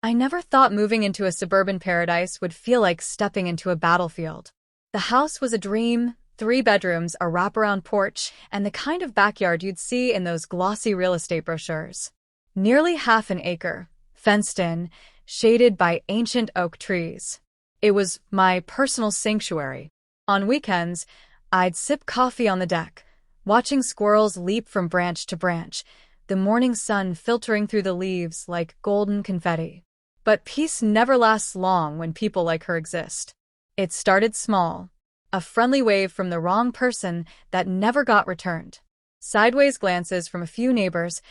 I never thought moving into a suburban paradise would feel like stepping into a battlefield. The house was a dream, 3 bedrooms, a wraparound porch, and the kind of backyard you'd see in those glossy real estate brochures. Nearly half an acre, fenced in, shaded by ancient oak trees. It was my personal sanctuary. On weekends, I'd sip coffee on the deck, watching squirrels leap from branch to branch, the morning sun filtering through the leaves like golden confetti. But peace never lasts long when people like her exist. It started small. A friendly wave from the wrong person that never got returned. Sideways glances from a few neighbors,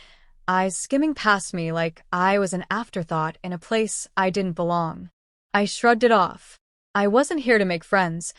eyes skimming past me like I was an afterthought in a place I didn't belong. I shrugged it off. I wasn't here to make friends.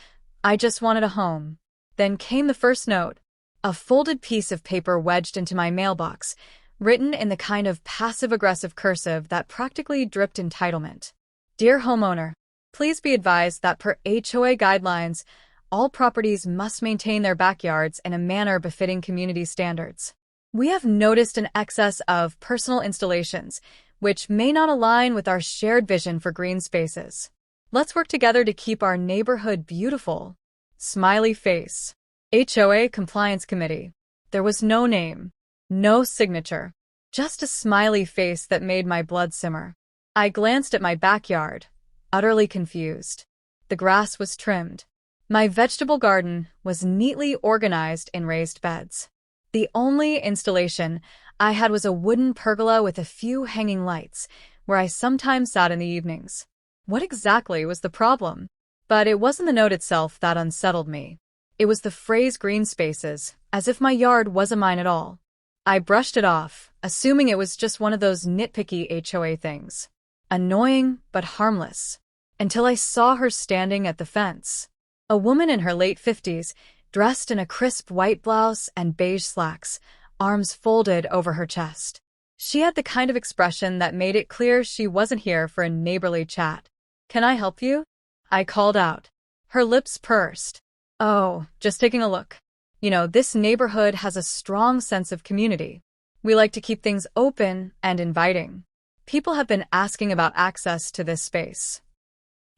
I just wanted a home. Then came the first note. A folded piece of paper wedged into my mailbox, written in the kind of passive-aggressive cursive that practically dripped entitlement. Dear homeowner, please be advised that per HOA guidelines, all properties must maintain their backyards in a manner befitting community standards. We have noticed an excess of personal installations, which may not align with our shared vision for green spaces. Let's work together to keep our neighborhood beautiful. Smiley face. HOA Compliance Committee. There was no name, no signature, just a smiley face that made my blood simmer. I glanced at my backyard, utterly confused. The grass was trimmed. My vegetable garden was neatly organized in raised beds. The only installation I had was a wooden pergola with a few hanging lights, where I sometimes sat in the evenings. What exactly was the problem? But it wasn't the note itself that unsettled me. It was the phrase green spaces, as if my yard wasn't mine at all. I brushed it off, assuming it was just one of those nitpicky HOA things. Annoying, but harmless. Until I saw her standing at the fence. A woman in her late 50s, dressed in a crisp white blouse and beige slacks, arms folded over her chest. She had the kind of expression that made it clear she wasn't here for a neighborly chat. "Can I help you?" I called out. Her lips pursed. "Oh, just taking a look. This neighborhood has a strong sense of community. We like to keep things open and inviting. People have been asking about access to this space."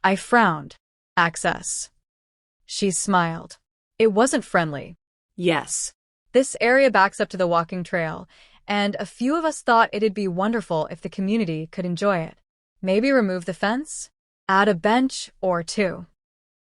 I frowned. Access. She smiled. It wasn't friendly. "Yes. This area backs up to the walking trail, and a few of us thought it'd be wonderful if the community could enjoy it. Maybe remove the fence? Add a bench or two."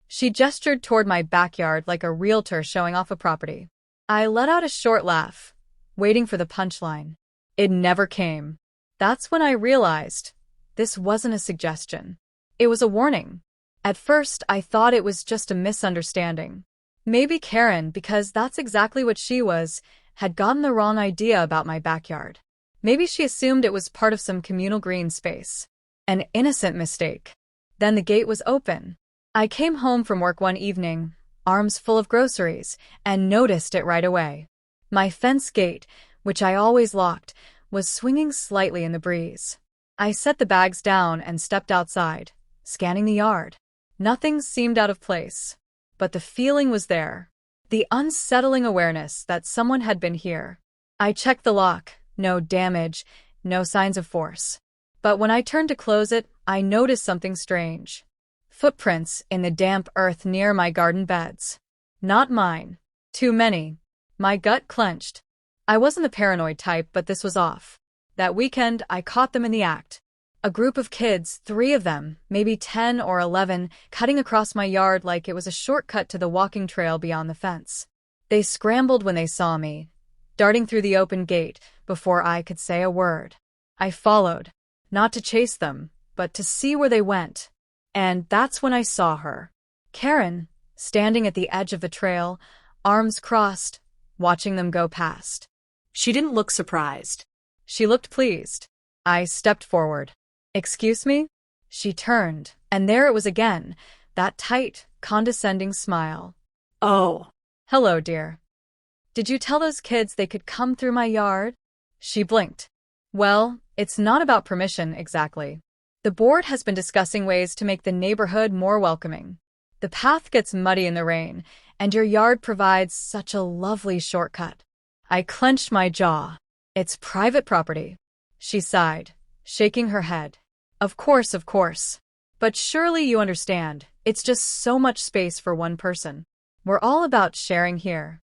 She gestured toward my backyard like a realtor showing off a property. I let out a short laugh, waiting for the punchline. It never came. That's when I realized this wasn't a suggestion. It was a warning. At first, I thought it was just a misunderstanding. Maybe Karen, because that's exactly what she was, had gotten the wrong idea about my backyard. Maybe she assumed it was part of some communal green space. An innocent mistake. Then the gate was open. I came home from work one evening, arms full of groceries, and noticed it right away. My fence gate, which I always locked, was swinging slightly in the breeze. I set the bags down and stepped outside, scanning the yard. Nothing seemed out of place, but the feeling was there. The unsettling awareness that someone had been here. I checked the lock. No damage, no signs of force. But when I turned to close it, I noticed something strange. Footprints in the damp earth near my garden beds. Not mine. Too many. My gut clenched. I wasn't the paranoid type, but this was off. That weekend, I caught them in the act. A group of kids, 3 of them, maybe 10 or 11, cutting across my yard like it was a shortcut to the walking trail beyond the fence. They scrambled when they saw me, darting through the open gate before I could say a word. I followed, not to chase them, but to see where they went. And that's when I saw her. Karen, standing at the edge of the trail, arms crossed, watching them go past. She didn't look surprised. She looked pleased. I stepped forward. "Excuse me?" She turned, and there it was again, that tight, condescending smile. "Oh. Hello, dear. Did you tell those kids they could come through my yard?" She blinked. "Well, it's not about permission, exactly. The board has been discussing ways to make the neighborhood more welcoming. The path gets muddy in the rain, and your yard provides such a lovely shortcut." I clenched my jaw. "It's private property." She sighed, shaking her head. Of course, of course. But surely you understand, it's just so much space for one person. We're all about sharing here.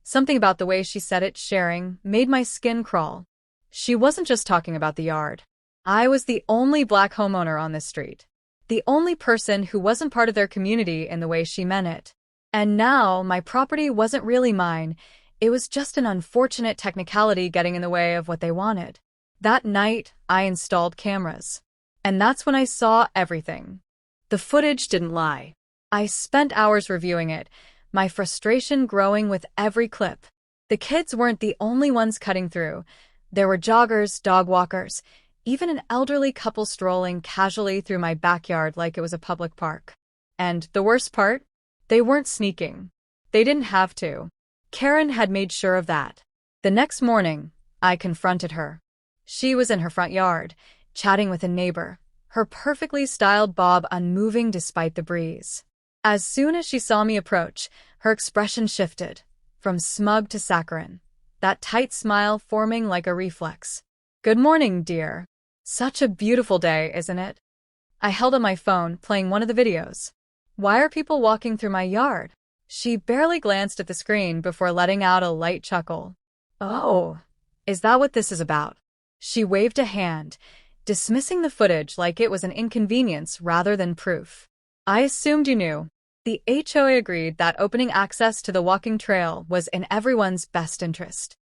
Something about the way she said it, sharing, made my skin crawl. She wasn't just talking about the yard. I was the only black homeowner on this street. The only person who wasn't part of their community in the way she meant it. And now, my property wasn't really mine. It was just an unfortunate technicality getting in the way of what they wanted. That night, I installed cameras. And that's when I saw everything. The footage didn't lie. I spent hours reviewing it, my frustration growing with every clip. The kids weren't the only ones cutting through. There were joggers, dog walkers, even an elderly couple strolling casually through my backyard like it was a public park. And the worst part? They weren't sneaking. They didn't have to. Karen had made sure of that. The next morning, I confronted her. She was in her front yard, chatting with a neighbor, her perfectly styled bob unmoving despite the breeze. As soon as she saw me approach, her expression shifted, from smug to saccharine, that tight smile forming like a reflex. "Good morning, dear. Such a beautiful day, isn't it?" I held up my phone, playing one of the videos. "Why are people walking through my yard?" She barely glanced at the screen before letting out a light chuckle. "Oh, is that what this is about?" She waved a hand, dismissing the footage like it was an inconvenience rather than proof. "I assumed you knew." The HOA agreed that opening access to the walking trail was in everyone's best interest.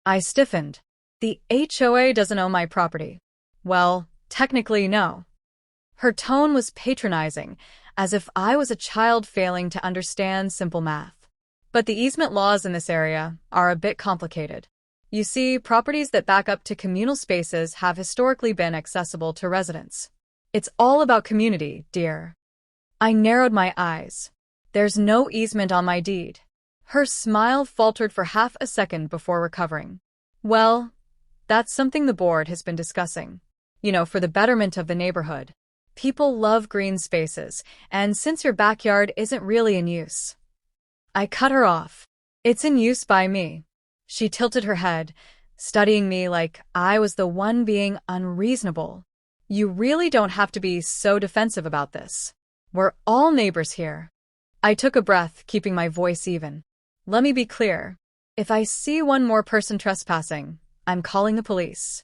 I stiffened. "The HOA doesn't own my property." "Well, technically no." Her tone was patronizing, as if I was a child failing to understand simple math. "But the easement laws in this area are a bit complicated. You see, properties that back up to communal spaces have historically been accessible to residents. It's all about community, dear." I narrowed my eyes. "There's no easement on my deed." Her smile faltered for half a second before recovering. "Well, that's something the board has been discussing. You know, for the betterment of the neighborhood. People love green spaces, and since your backyard isn't really in use." I cut her off. "It's in use by me." She tilted her head, studying me like I was the one being unreasonable. "You really don't have to be so defensive about this. We're all neighbors here." I took a breath, keeping my voice even. "Let me be clear. If I see one more person trespassing, I'm calling the police."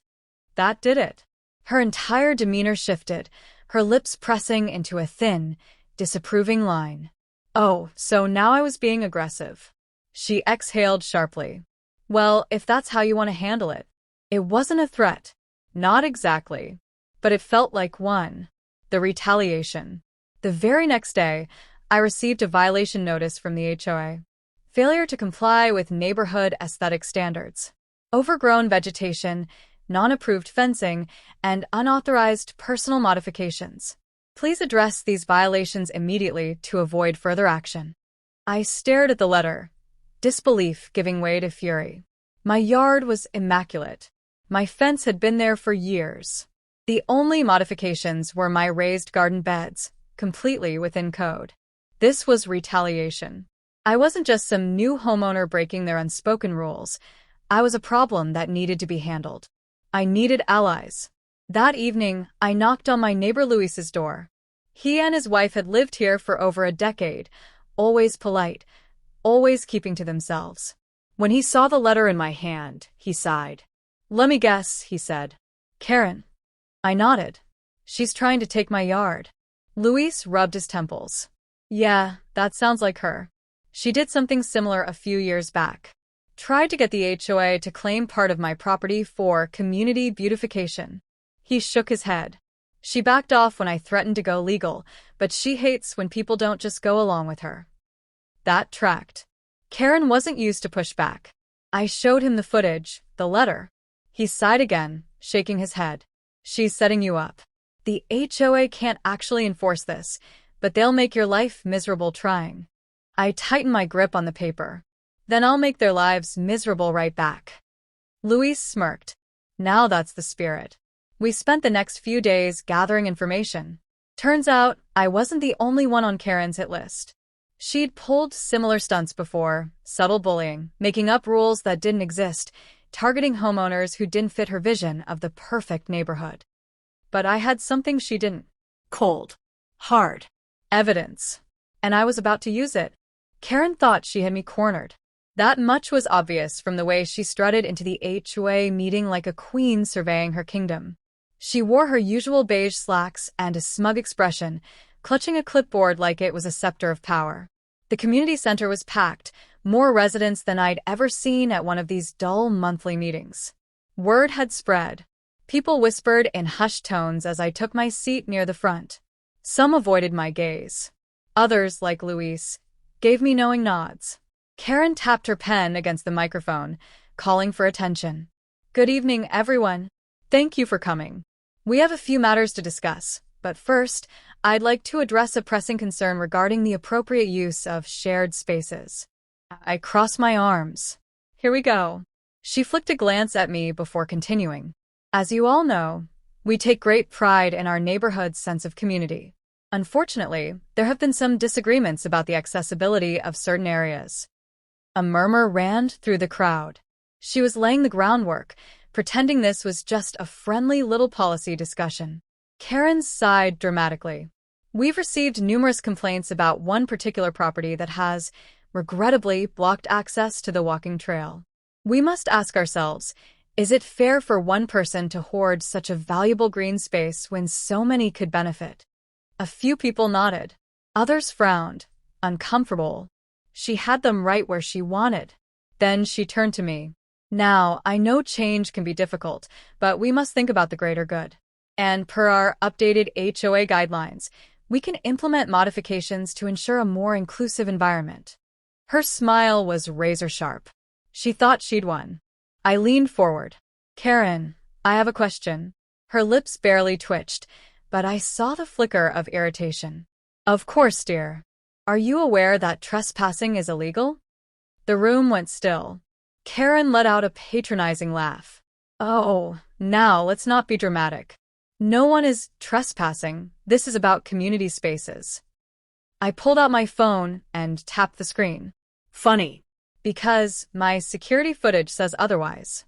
That did it. Her entire demeanor shifted, her lips pressing into a thin, disapproving line. "Oh, so now I was being aggressive." She exhaled sharply. "Well, if that's how you want to handle it." It wasn't a threat. Not exactly. But it felt like one. The retaliation. The very next day, I received a violation notice from the HOA. Failure to comply with neighborhood aesthetic standards. Overgrown vegetation, non-approved fencing, and unauthorized personal modifications. Please address these violations immediately to avoid further action. I stared at the letter, disbelief giving way to fury. My yard was immaculate. My fence had been there for years. The only modifications were my raised garden beds, completely within code. This was retaliation. I wasn't just some new homeowner breaking their unspoken rules. I was a problem that needed to be handled. I needed allies. That evening, I knocked on my neighbor Luis's door. He and his wife had lived here for over a decade, always polite, always keeping to themselves. When he saw the letter in my hand, he sighed. "Let me guess," he said. "Karen." I nodded. "She's trying to take my yard." Luis rubbed his temples. "Yeah, that sounds like her. She did something similar a few years back. Tried to get the HOA to claim part of my property for community beautification." He shook his head. "She backed off when I threatened to go legal, but she hates when people don't just go along with her." That tracked. Karen wasn't used to pushback. I showed him the footage, the letter. He sighed again, shaking his head. "She's setting you up. The HOA can't actually enforce this, but they'll make your life miserable trying." I tightened my grip on the paper. "Then I'll make their lives miserable right back." Luis smirked. "Now that's the spirit." We spent the next few days gathering information. Turns out, I wasn't the only one on Karen's hit list. She'd pulled similar stunts before, subtle bullying, making up rules that didn't exist, targeting homeowners who didn't fit her vision of the perfect neighborhood. But I had something she didn't. Cold. Hard. Evidence. And I was about to use it. Karen thought she had me cornered. That much was obvious from the way she strutted into the HOA meeting like a queen surveying her kingdom. She wore her usual beige slacks and a smug expression, clutching a clipboard like it was a scepter of power. The community center was packed, more residents than I'd ever seen at one of these dull monthly meetings. Word had spread. People whispered in hushed tones as I took my seat near the front. Some avoided my gaze. Others, like Luis, gave me knowing nods. Karen tapped her pen against the microphone, calling for attention. Good evening, everyone. Thank you for coming. We have a few matters to discuss, but first, I'd like to address a pressing concern regarding the appropriate use of shared spaces. I crossed my arms. Here we go. She flicked a glance at me before continuing. As you all know, we take great pride in our neighborhood's sense of community. Unfortunately, there have been some disagreements about the accessibility of certain areas. A murmur ran through the crowd. She was laying the groundwork, pretending this was just a friendly little policy discussion. Karen sighed dramatically. We've received numerous complaints about one particular property that has, regrettably, blocked access to the walking trail. We must ask ourselves, is it fair for one person to hoard such a valuable green space when so many could benefit? A few people nodded. Others frowned, uncomfortable. She had them right where she wanted. Then she turned to me. Now, I know change can be difficult, but we must think about the greater good. And per our updated HOA guidelines, we can implement modifications to ensure a more inclusive environment. Her smile was razor-sharp. She thought she'd won. I leaned forward. Karen, I have a question. Her lips barely twitched, but I saw the flicker of irritation. Of course, dear. Are you aware that trespassing is illegal? The room went still. Karen let out a patronizing laugh. Oh, now let's not be dramatic. No one is trespassing. This is about community spaces. I pulled out my phone and tapped the screen. Funny. Because my security footage says otherwise.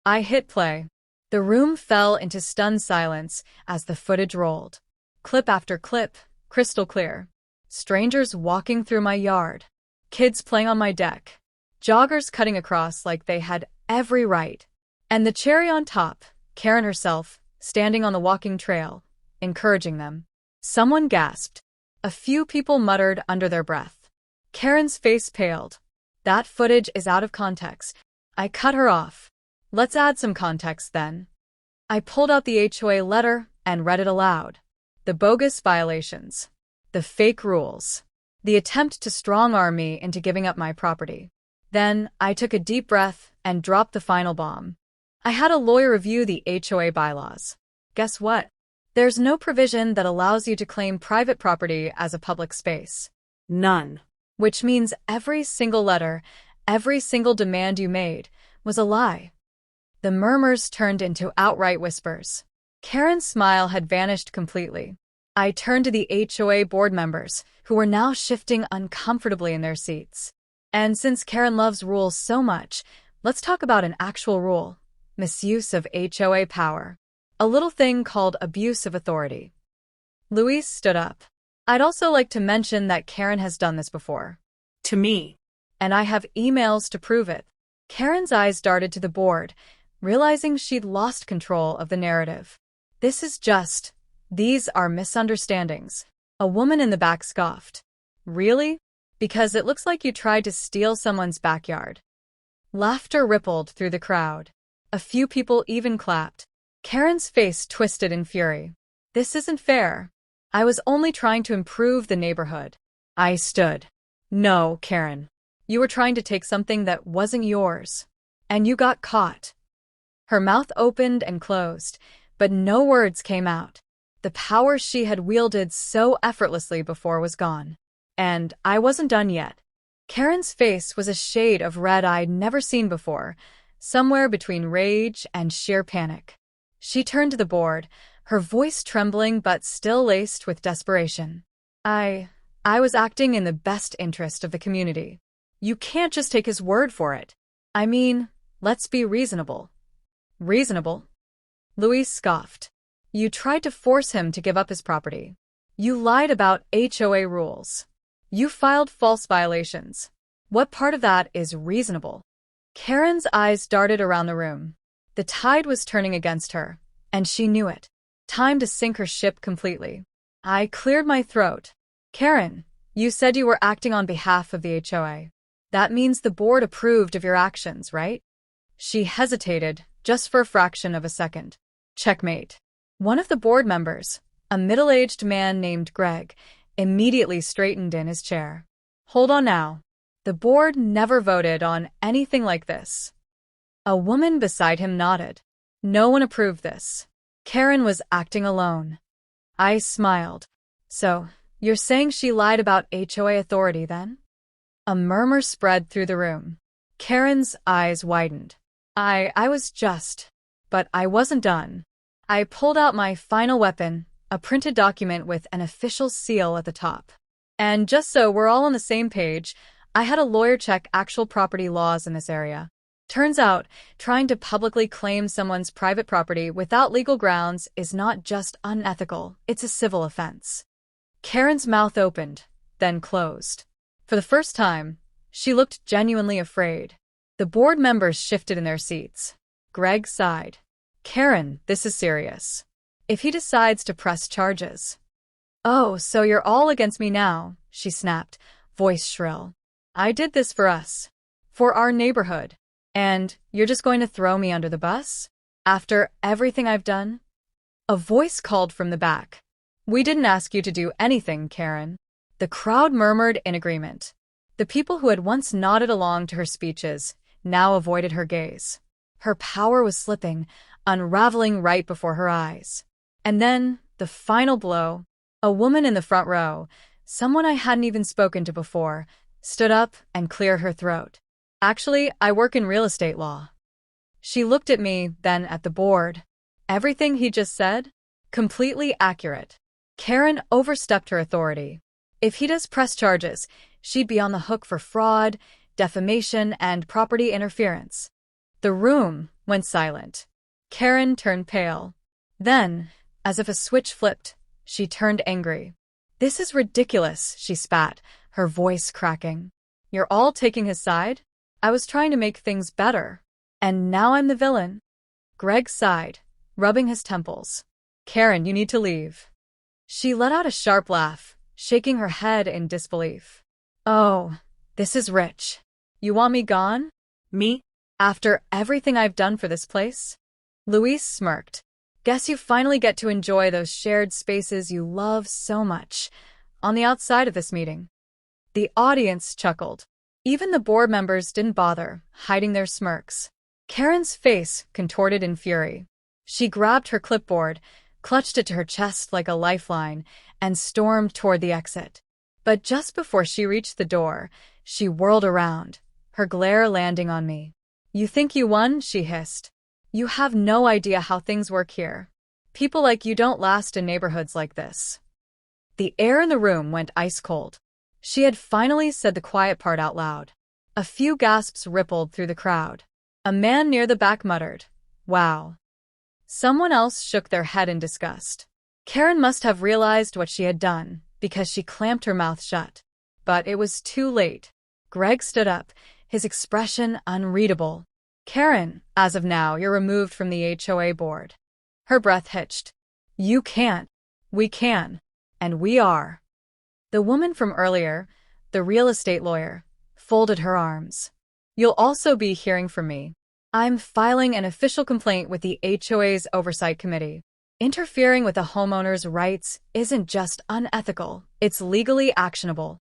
I hit play. The room fell into stunned silence as the footage rolled. Clip after clip, crystal clear. Strangers walking through my yard. Kids playing on my deck. Joggers cutting across like they had every right. And the cherry on top, Karen herself, standing on the walking trail, encouraging them. Someone gasped. A few people muttered under their breath. Karen's face paled. That footage is out of context. I cut her off. Let's add some context then. I pulled out the HOA letter and read it aloud. The bogus violations. The fake rules. The attempt to strong-arm me into giving up my property. Then, I took a deep breath and dropped the final bomb. I had a lawyer review the HOA bylaws. Guess what? There's no provision that allows you to claim private property as a public space. None. Which means every single letter, every single demand you made, was a lie. The murmurs turned into outright whispers. Karen's smile had vanished completely. I turned to the HOA board members, who were now shifting uncomfortably in their seats. And since Karen loves rules so much, let's talk about an actual rule. Misuse of HOA power. A little thing called abuse of authority. Luis stood up. I'd also like to mention that Karen has done this before. To me. And I have emails to prove it. Karen's eyes darted to the board, realizing she'd lost control of the narrative. These are misunderstandings. A woman in the back scoffed. Really? Because it looks like you tried to steal someone's backyard. Laughter rippled through the crowd. A few people even clapped. Karen's face twisted in fury. This isn't fair. I was only trying to improve the neighborhood. I stood. No, Karen. You were trying to take something that wasn't yours. And you got caught. Her mouth opened and closed, but no words came out. The power she had wielded so effortlessly before was gone. And I wasn't done yet. Karen's face was a shade of red I'd never seen before, somewhere between rage and sheer panic. She turned to the board, her voice trembling but still laced with desperation. I was acting in the best interest of the community. You can't just take his word for it. I mean, let's be reasonable. Reasonable? Luis scoffed. You tried to force him to give up his property. You lied about HOA rules. You filed false violations. What part of that is reasonable? Karen's eyes darted around the room. The tide was turning against her, and she knew it. Time to sink her ship completely. I cleared my throat. Karen, you said you were acting on behalf of the HOA. That means the board approved of your actions, right? She hesitated, just for a fraction of a second. Checkmate. One of the board members, a middle-aged man named Greg, immediately straightened in his chair. Hold on now. The board never voted on anything like this. A woman beside him nodded. No one approved this. Karen was acting alone. I smiled. So, you're saying she lied about HOA authority then? A murmur spread through the room. Karen's eyes widened. I was just. But I wasn't done. I pulled out my final weapon, a printed document with an official seal at the top. And just so we're all on the same page, I had a lawyer check actual property laws in this area. Turns out, trying to publicly claim someone's private property without legal grounds is not just unethical, it's a civil offense. Karen's mouth opened, then closed. For the first time, she looked genuinely afraid. The board members shifted in their seats. Greg sighed. Karen, this is serious. If he decides to press charges. Oh, so you're all against me now, she snapped, voice shrill. I did this for us. For our neighborhood. And you're just going to throw me under the bus? After everything I've done? A voice called from the back. We didn't ask you to do anything, Karen. The crowd murmured in agreement. The people who had once nodded along to her speeches now avoided her gaze. Her power was slipping, unraveling right before her eyes. And then, the final blow. A woman in the front row, someone I hadn't even spoken to before, stood up and cleared her throat. Actually, I work in real estate law. She looked at me, then at the board. Everything he just said? Completely accurate. Karen overstepped her authority. If he does press charges, she'd be on the hook for fraud, defamation, and property interference. The room went silent. Karen turned pale. Then, as if a switch flipped, she turned angry. This is ridiculous, she spat, her voice cracking. You're all taking his side? I was trying to make things better. And now I'm the villain. Greg sighed, rubbing his temples. Karen, you need to leave. She let out a sharp laugh, shaking her head in disbelief. Oh, this is rich. You want me gone? Me? After everything I've done for this place? Luis smirked. Guess you finally get to enjoy those shared spaces you love so much, on the outside of this meeting. The audience chuckled. Even the board members didn't bother, hiding their smirks. Karen's face contorted in fury. She grabbed her clipboard, clutched it to her chest like a lifeline, and stormed toward the exit. But just before she reached the door, she whirled around, her glare landing on me. You think you won? She hissed. You have no idea how things work here. People like you don't last in neighborhoods like this. The air in the room went ice cold. She had finally said the quiet part out loud. A few gasps rippled through the crowd. A man near the back muttered, "Wow." Someone else shook their head in disgust. Karen must have realized what she had done, because she clamped her mouth shut. But it was too late. Greg stood up, his expression unreadable. Karen, as of now, you're removed from the HOA board. Her breath hitched. You can't. We can. And we are. The woman from earlier, the real estate lawyer, folded her arms. You'll also be hearing from me. I'm filing an official complaint with the HOA's Oversight Committee. Interfering with a homeowner's rights isn't just unethical, it's legally actionable.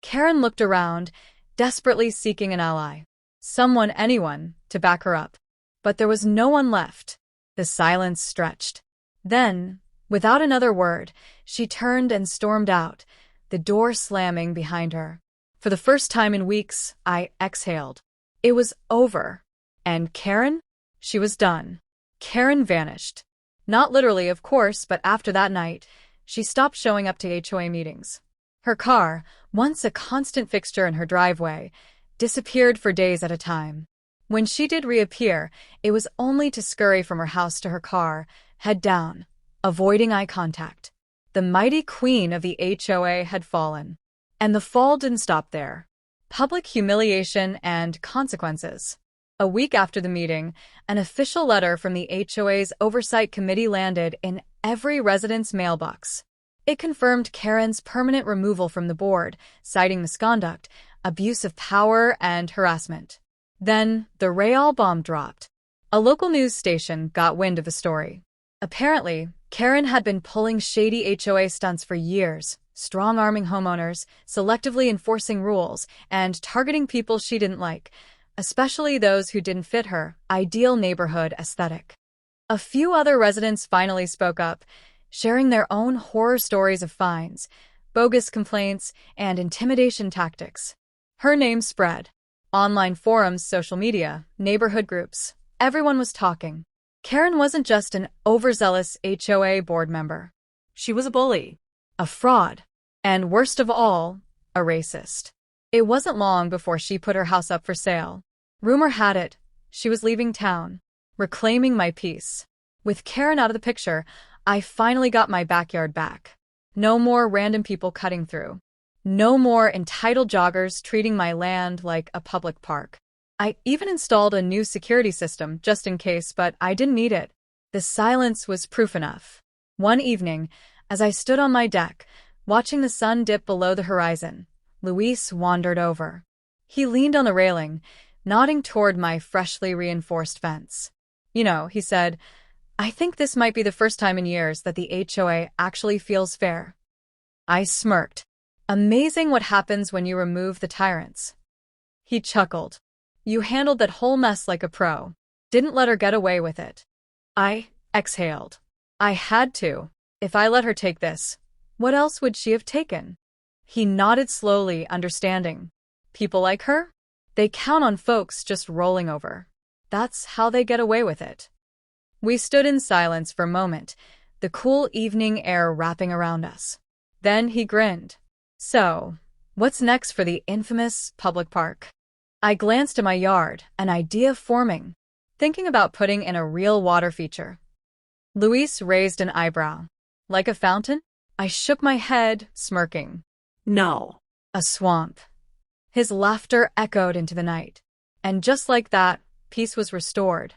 Karen looked around, desperately seeking an ally. Someone, anyone, to back her up. But there was no one left. The silence stretched. Then, without another word, she turned and stormed out, the door slamming behind her. For the first time in weeks, I exhaled. It was over. And Karen? She was done. Karen vanished. Not literally, of course, but after that night, she stopped showing up to HOA meetings. Her car, once a constant fixture in her driveway, disappeared for days at a time. When she did reappear, it was only to scurry from her house to her car, head down, avoiding eye contact. The mighty queen of the HOA had fallen. And the fall didn't stop there. Public humiliation and consequences. A week after the meeting, an official letter from the HOA's Oversight Committee landed in every resident's mailbox. It confirmed Karen's permanent removal from the board, citing misconduct, abuse of power, and harassment. Then, the Real bomb dropped. A local news station got wind of the story. Apparently, Karen had been pulling shady HOA stunts for years, strong-arming homeowners, selectively enforcing rules, and targeting people she didn't like, especially those who didn't fit her ideal neighborhood aesthetic. A few other residents finally spoke up, sharing their own horror stories of fines, bogus complaints, and intimidation tactics. Her name spread. Online forums, social media, neighborhood groups. Everyone was talking. Karen wasn't just an overzealous HOA board member. She was a bully. A fraud. And worst of all, a racist. It wasn't long before she put her house up for sale. Rumor had it, she was leaving town, reclaiming my peace. With Karen out of the picture, I finally got my backyard back. No more random people cutting through. No more entitled joggers treating my land like a public park. I even installed a new security system just in case, but I didn't need it. The silence was proof enough. One evening, as I stood on my deck, watching the sun dip below the horizon, Luis wandered over. He leaned on the railing, nodding toward my freshly reinforced fence. "You know," he said, "I think this might be the first time in years that the HOA actually feels fair." I smirked. Amazing what happens when you remove the tyrants. He chuckled. "You handled that whole mess like a pro. Didn't let her get away with it." I exhaled. I had to. If I let her take this, what else would she have taken? He nodded slowly, understanding. People like her? They count on folks just rolling over. That's how they get away with it. We stood in silence for a moment, the cool evening air wrapping around us. Then he grinned. "So, what's next for the infamous public park?" I glanced at my yard, an idea forming, thinking about putting in a real water feature. Luis raised an eyebrow. "Like a fountain?" I shook my head, smirking. No. "A swamp." His laughter echoed into the night. And just like that, peace was restored.